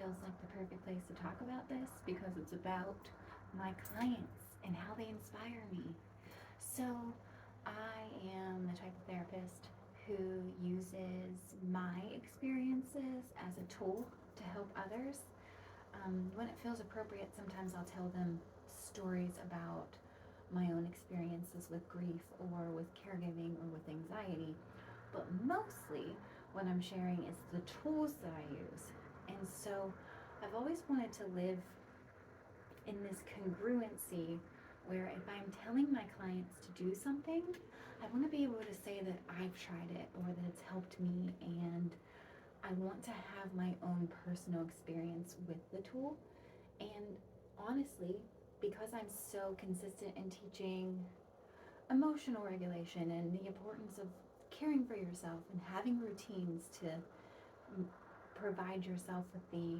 feels like the perfect place to talk about this because it's about my clients and how they inspire me. So, I am the type of therapist who uses my experiences as a tool to help others. When it feels appropriate, sometimes I'll tell them stories about my own experiences with grief or with caregiving or with anxiety. But mostly, what I'm sharing is the tools that I use. And so, I've always wanted to live in this congruency where if I'm telling my clients to do something, I want to be able to say that I've tried it or that it's helped me, and I want to have my own personal experience with the tool. And honestly, because I'm so consistent in teaching emotional regulation and the importance of caring for yourself and having routines to provide yourself with the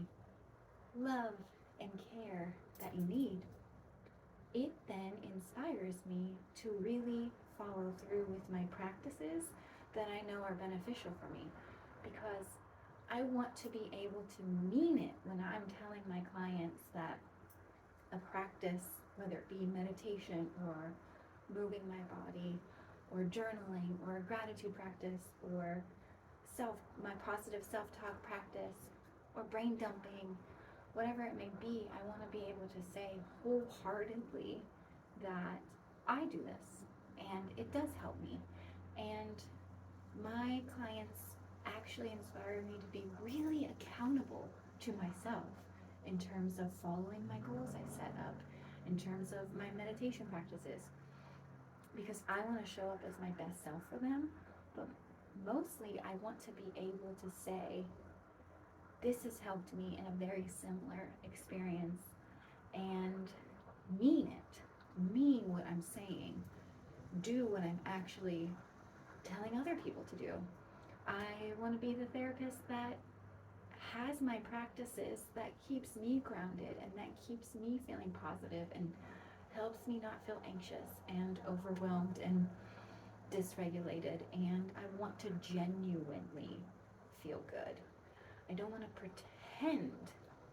love and care that you need, it then inspires me to really follow through with my practices that I know are beneficial for me, because I want to be able to mean it when I'm telling my clients that a practice, whether it be meditation or moving my body or journaling or a gratitude practice or my positive self-talk practice or brain dumping, whatever it may be, I want to be able to say wholeheartedly that I do this and it does help me. And my clients actually inspire me to be really accountable to myself in terms of following my goals I set up, in terms of my meditation practices, because I want to show up as my best self for them. But mostly, I want to be able to say, this has helped me in a very similar experience, and mean it, mean what I'm saying, do what I'm actually telling other people to do. I want to be the therapist that has my practices that keeps me grounded and that keeps me feeling positive and helps me not feel anxious and overwhelmed and dysregulated. And I want to genuinely feel good. I don't want to pretend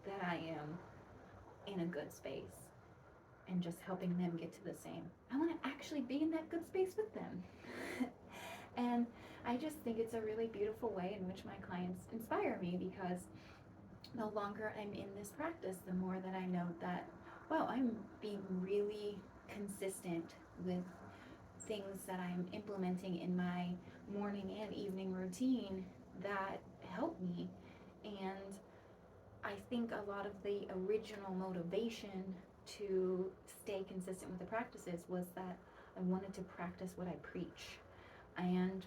that I am in a good space and just helping them get to the same. I want to actually be in that good space with them. And I just think it's a really beautiful way in which my clients inspire me, because the longer I'm in this practice, the more that I know that, wow, I'm being really consistent with things that I'm implementing in my morning and evening routine that help me. And I think a lot of the original motivation to stay consistent with the practices was that I wanted to practice what I preach. And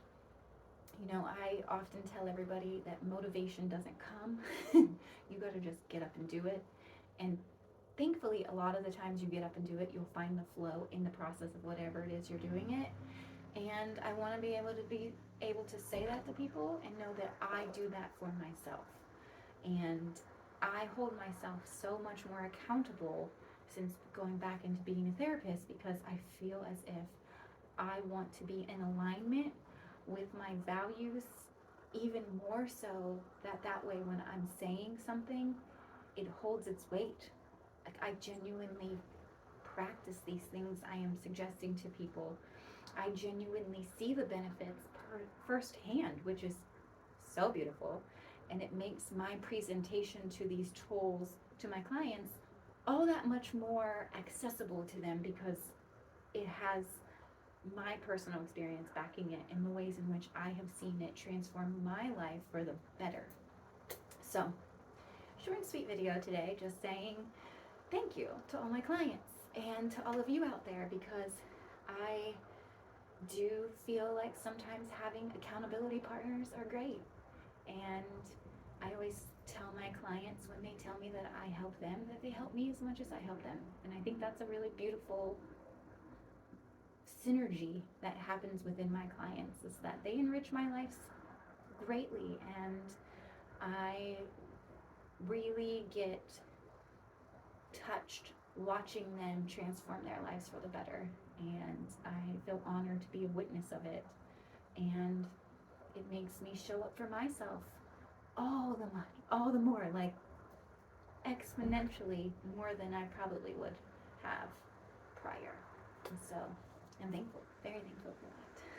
I often tell everybody that motivation doesn't come. You got to just get up and do it. And thankfully, a lot of the times you get up and do it, you'll find the flow in the process of whatever it is you're doing it. And I want to be able to say that to people and know that I do that for myself. And I hold myself so much more accountable since going back into being a therapist, because I feel as if I want to be in alignment with my values, even more so that way when I'm saying something, it holds its weight. Like, I genuinely practice these things I am suggesting to people. I genuinely see the benefits firsthand, which is so beautiful. And it makes my presentation to these tools to my clients all that much more accessible to them, because it has my personal experience backing it in the ways in which I have seen it transform my life for the better. So, short and sweet video today, just saying thank you to all my clients and to all of you out there, because I do feel like sometimes having accountability partners are great. And I always tell my clients when they tell me that I help them, that they help me as much as I help them. And I think that's a really beautiful synergy that happens within my clients, is that they enrich my life greatly, and I really get touched watching them transform their lives for the better, and I feel honored to be a witness of it. And it makes me show up for myself all the more, like exponentially more than I probably would have prior. And so I'm thankful, very thankful for that.